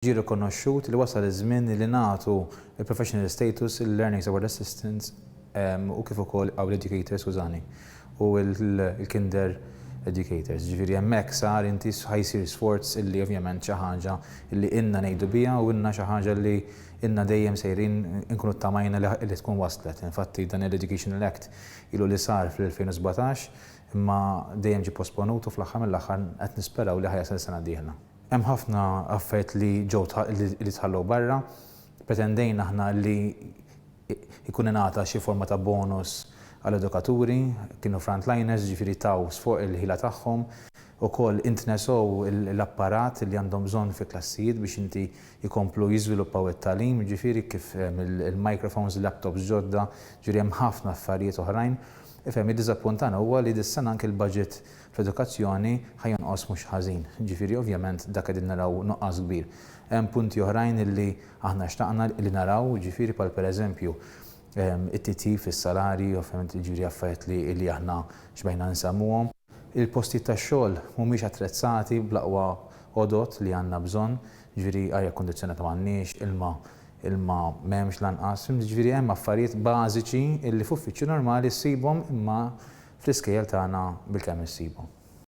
Ġie rikonoxxut li wasal iż-żmien li nagħtu il-professional status il-learning support assistants u kif ukoll our educators skużani u l-kinder educators. Ġifieri hemmhekk sar inti ħajsir sforz illi ovvjament xi ħaġa illi ilna ngħidu biha u ilna xi ħaġa li ilna dejjem sejrin inkunu ttamajna li tkun waslet. Infatti dan l-Educational Act ilu li sar fl-2017 imma dejjem ġie posponut u fl-aħħar mill-aħħar qed nisperaw li ħajasal sena d-dieħla. Hemm ħafna affarijiet li ġew li tħallew barra, pretendejna aħna li jkun ingħata xi forma ta' bonus għall-edukaturi, kienu frontliners, ġifieri taw sfuq il-ħila tagħhom, ukoll intnesew l-apparat li għandhom bżonn fi klassijiet biex inti jkomplu jiżviluppaw it-tagħlim, ġifieri kif il-microphones, laptops ġodda, ġifieri hemm ħafna affarijiet oħrajn. Ifhem id-diżappuntana huwa li dis-sena anke l-budget fl-edukazzjoni ħajjonqos mhux ħażin. Ġifieri ovvjament dak qegħdin naraw nuqqas kbir. Hemm punti oħrajn illi aħna xtaqna li naraw, ġifieri bħal pereżempju it-titjib fis-salarji, ovvjament ġifieri affarijiet li aħna xbejna nsemmuhom. Il-postijiet tax-xogħol mhumiex attrezzati bl-aqwa għodot li għandna bżonn, ġifieri arja kundizzjonata m'għandniex, ilma m'hemmx lanqas, ġifieri hemm affarijiet bażiċi illi f'uffiċċju normali ssibhom imma fl-iskejjel tagħna bilkemm issibhom.